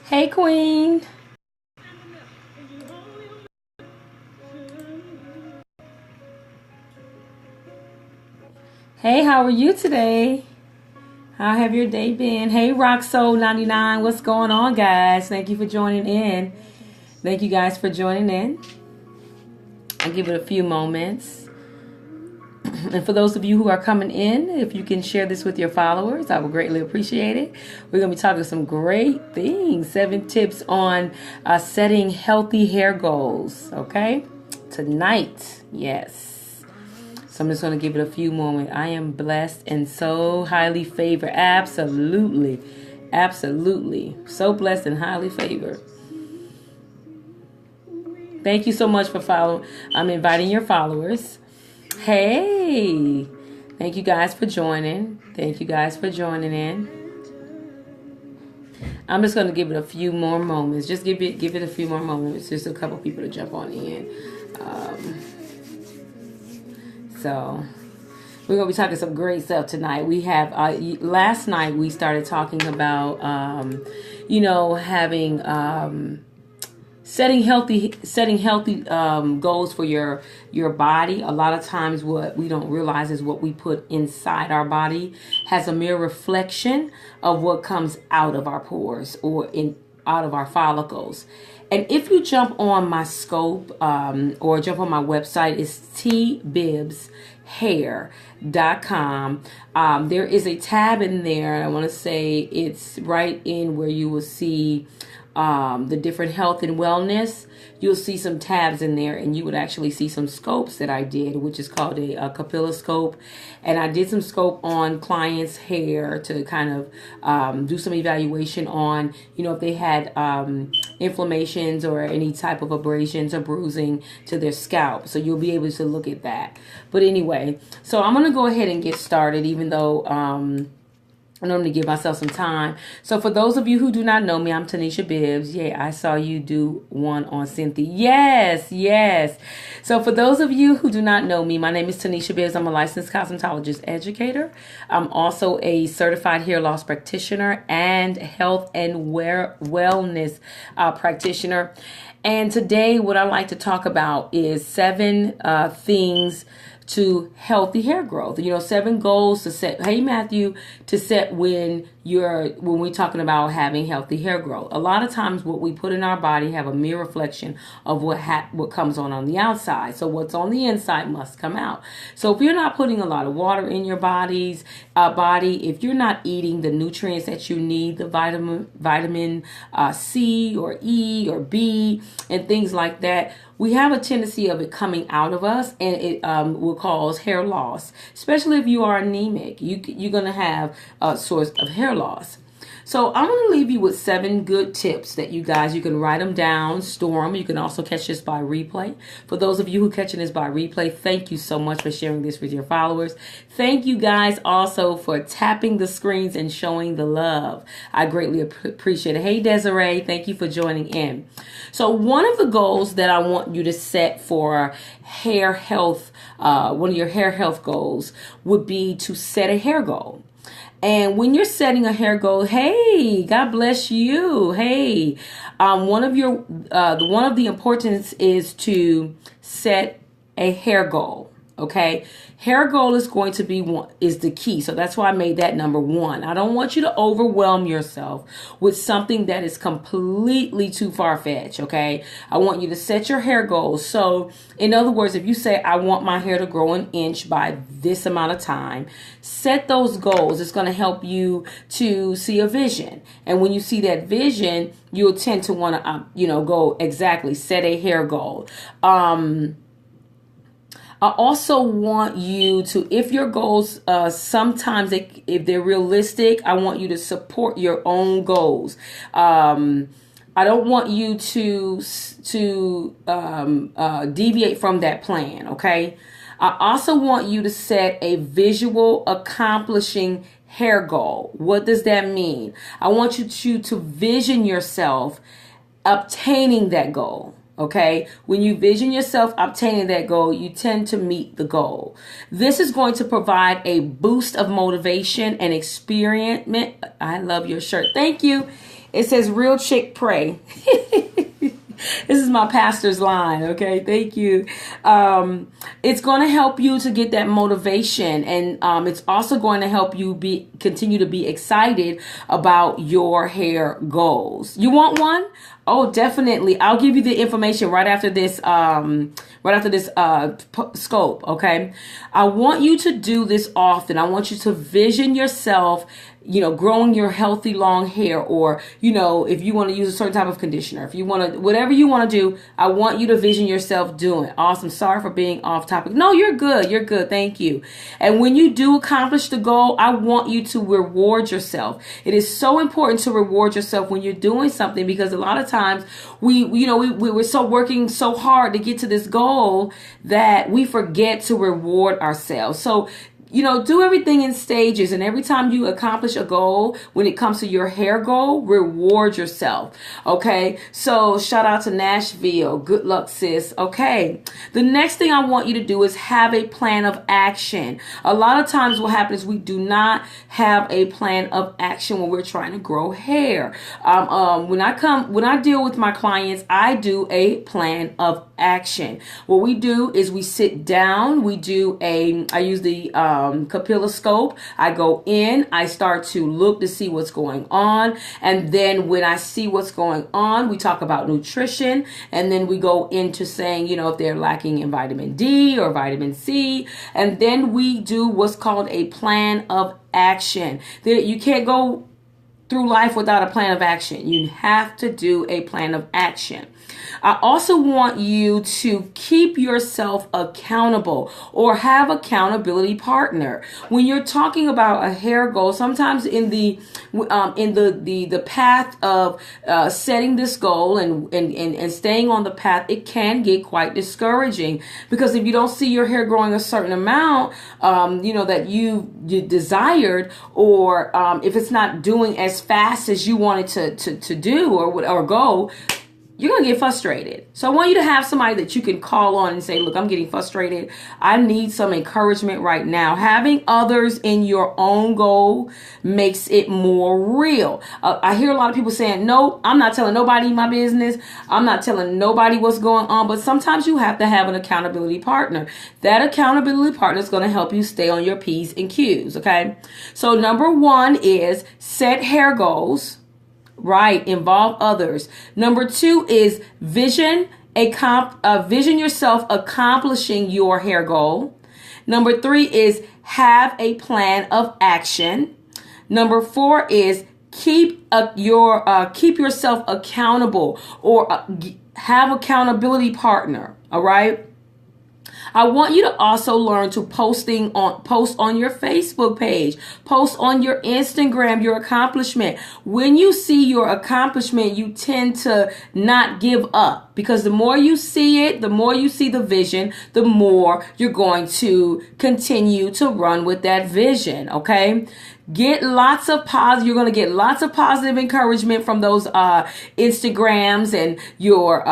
Hey, Queen. Hey, how are you today? How have your day been? Hey, Roxo99, what's going on, guys? Thank you for joining in. Thank you guys for joining in. I'll give it a few moments. And for those of you who are coming in, if you can share this with your followers, I would greatly appreciate it. We're going to be talking some great things. 7 tips on setting healthy hair goals, okay? Tonight, yes. So I'm just going to give it a few moments. I am blessed and so highly favored. Absolutely. Absolutely. So blessed and highly favored. Thank you so much for following. I'm inviting your followers. Hey. Thank you guys for joining. Thank you guys for joining in. I'm just going to give it a few more moments. Just give it a few more moments. Just a couple people to jump on in. So we're going to be talking some great stuff tonight. We have, last night we started talking about, having, setting healthy goals for your body. A lot of times what we don't realize is what we put inside our body has a mere reflection of what comes out of our pores or out of our follicles. And if you jump on my scope or jump on my website, it's tbibbshair.com. There is a tab in there. I want to say it's right in where you will see the different health and wellness. You'll see some tabs in there, and you would actually see some scopes that I did, which is called a capilloscope. And I did some scope on clients' hair to kind of do some evaluation on, if they had inflammations or any type of abrasions or bruising to their scalp. So you'll be able to look at that. But anyway, so I'm going to go ahead and get started, even though I normally give myself some time. So for those of you who do not know me, I'm TenishaBibbs. Yeah, I saw you do one on Cynthia. Yes, yes. So for those of you who do not know me, my name is TenishaBibbs. I'm a licensed cosmetologist educator. I'm also a certified hair loss practitioner and health and wellness practitioner. And today what I like to talk about is 7 things to healthy hair growth. 7 goals to set. Hey, Matthew, to set when we're talking about having healthy hair growth. A lot of times what we put in our body have a mere reflection of what comes on the outside. So what's on the inside must come out. So if you're not putting a lot of water in your body, if you're not eating the nutrients that you need, the vitamin C or E or B and things like that, we have a tendency of it coming out of us, and it will cause hair loss. Especially if you are anemic, you're going to have a source of hair loss. So I'm going to leave you with 7 good tips that you can write them down, store them. You can also catch this by replay. For those of you who are catching this by replay, thank you so much for sharing this with your followers. Thank you guys also for tapping the screens and showing the love. I greatly appreciate it. Hey, Desiree, thank you for joining in. So one of the goals that I want you to set for hair health, one of your hair health goals would be to set a hair goal. And when you're setting a hair goal, hey, God bless you. Hey, one of the importance is to set a hair goal. Okay, hair goal is going to be is the key. So that's why I made that number 1. I don't want you to overwhelm yourself with something that is completely too far-fetched. Okay, I want you to set your hair goals. So in other words, if you say, I want my hair to grow an inch by this amount of time, set those goals. It's going to help you to see a vision. And when you see that vision, you'll tend to want to, go exactly set a hair goal. I also want you to, if your goals, sometimes if they're realistic, I want you to support your own goals. I don't want you to deviate from that plan. Okay. I also want you to set a visual accomplishing hair goal. What does that mean? I want you to vision yourself obtaining that goal. Okay, when you vision yourself obtaining that goal, you tend to meet the goal. This is going to provide a boost of motivation and experience. I love your shirt. Thank you. It says real chick pray. This is my pastor's line. Okay. Thank you. It's going to help you to get that motivation. And it's also going to help you continue to be excited about your hair goals. You want one? Oh, definitely. I'll give you the information right after this, scope. Okay. I want you to do this often. I want you to vision yourself, growing your healthy long hair, or, if you want to use a certain type of conditioner, if you want to, whatever you want to do, I want you to vision yourself doing. Awesome. Sorry for being off topic. No, you're good. You're good. Thank you. And when you do accomplish the goal, I want you to reward yourself. It is so important to reward yourself when you're doing something, because a lot of times we're so working so hard to get to this goal that we forget to reward ourselves. So, do everything in stages. And every time you accomplish a goal, when it comes to your hair goal, reward yourself. Okay. So shout out to Nashville. Good luck, sis. Okay. The next thing I want you to do is have a plan of action. A lot of times what happens, we do not have a plan of action when we're trying to grow hair. When I deal with my clients, I do a plan of action. What we do is we sit down, I use the capilloscope. I go in, I start to look to see what's going on. And then when I see what's going on, we talk about nutrition. And then we go into saying, if they're lacking in vitamin D or vitamin C. And then we do what's called a plan of action. You can't go through life without a plan of action. You have to do a plan of action. I also want you to keep yourself accountable, or have accountability partner. When you're talking about a hair goal, sometimes in the path of setting this goal and staying on the path, it can get quite discouraging, because if you don't see your hair growing a certain amount, that you desired, or if it's not doing as fast as you wanted to do or go, you're going to get frustrated. So I want you to have somebody that you can call on and say, look, I'm getting frustrated. I need some encouragement right now. Having others in your own goal makes it more real. I hear a lot of people saying, no, I'm not telling nobody my business. I'm not telling nobody what's going on. But sometimes you have to have an accountability partner. That accountability partner is going to help you stay on your P's and Q's. Okay. So number one is set hair goals. Right. Involve others. Number two is vision yourself accomplishing your hair goal. Number three is have a plan of action. Number four is keep yourself accountable, or have accountability partner. All right. I want you to also learn to post on your Facebook page, post on your Instagram, your accomplishment. When you see your accomplishment, you tend to not give up, because the more you see it, the more you see the vision, the more you're going to continue to run with that vision. Okay. You're going to get lots of positive encouragement from those Instagrams and your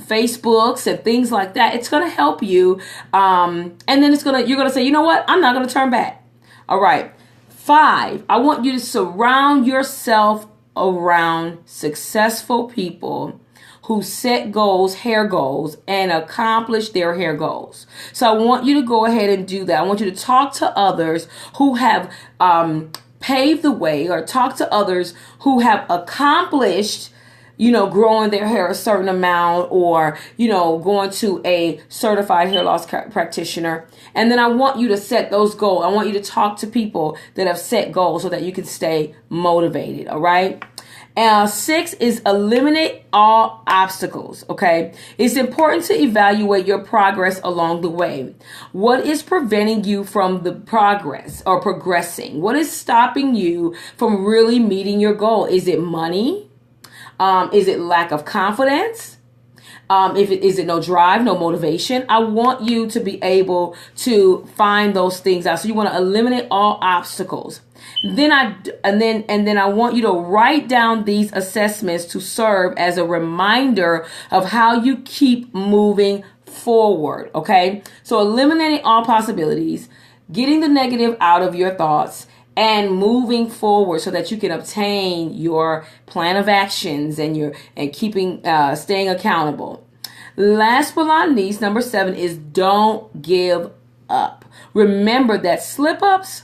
Facebooks and things like that. It's going to help you. And then you're going to say, you know what? I'm not going to turn back. All right. 5, I want you to surround yourself around successful people who set goals, hair goals, and accomplish their hair goals. So I want you to go ahead and do that. I want you to talk to others who have paved the way, or talk to others who have accomplished, growing their hair a certain amount, or, going to a certified hair loss practitioner. And then I want you to set those goals. I want you to talk to people that have set goals so that you can stay motivated. All right. 6 is eliminate all obstacles. Okay. It's important to evaluate your progress along the way. What is preventing you from the progress or progressing? What is stopping you from really meeting your goal? Is it money? Is it lack of confidence? Is it no drive, no motivation? I want you to be able to find those things out. So you want to eliminate all obstacles. Then I want you to write down these assessments to serve as a reminder of how you keep moving forward. Okay. So eliminating all possibilities, getting the negative out of your thoughts, and moving forward so that you can obtain your plan of actions and keeping staying accountable. Last but not least, number 7 is don't give up. Remember that slip-ups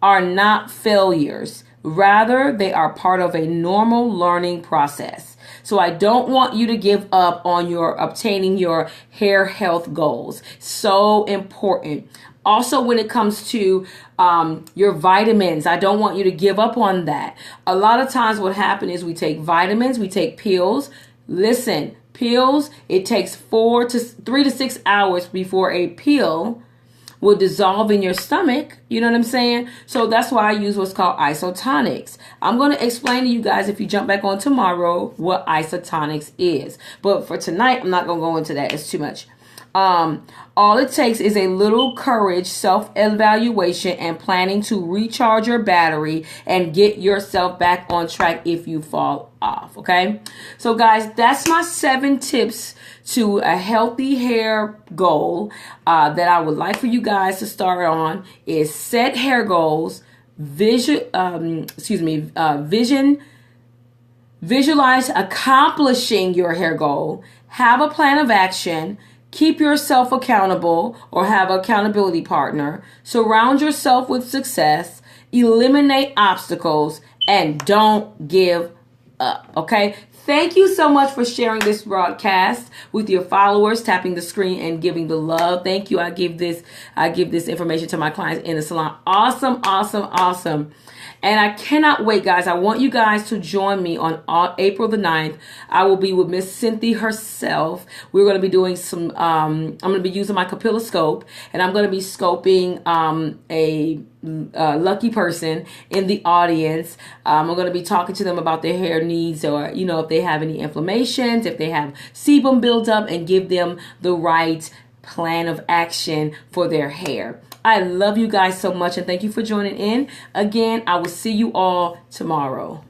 are not failures. Rather, they are part of a normal learning process. So I don't want you to give up on your obtaining your hair health goals. So important. Also, when it comes to your vitamins, I don't want you to give up on that. A lot of times what happens is we take vitamins, we take pills. Listen, pills, it takes 3 to 6 hours before a pill will dissolve in your stomach. You know what I'm saying? So that's why I use what's called isotonics. I'm going to explain to you guys, if you jump back on tomorrow, what isotonics is. But for tonight, I'm not going to go into that. It's too much. All it takes is a little courage, self-evaluation, and planning to recharge your battery and get yourself back on track if you fall off. Okay? So guys, that's my 7 tips to a healthy hair goal that I would like for you guys to start on. Is set hair goals, visualize accomplishing your hair goal, have a plan of action, keep yourself accountable or have an accountability partner, surround yourself with success, eliminate obstacles, and don't give up. Okay? Thank you so much for sharing this broadcast with your followers, tapping the screen and giving the love. Thank you. I give this information to my clients in the salon. Awesome, awesome, awesome. And I cannot wait, guys. I want you guys to join me on April the 9th. I will be with Miss Cynthia herself. We're going to be doing some, I'm going to be using my capilloscope, and I'm going to be scoping a lucky person in the audience. I'm going to be talking to them about their hair needs, or, you know, if they have any inflammations, if they have sebum buildup, and give them the right plan of action for their hair. I love you guys so much, and thank you for joining in. Again, I will see you all tomorrow.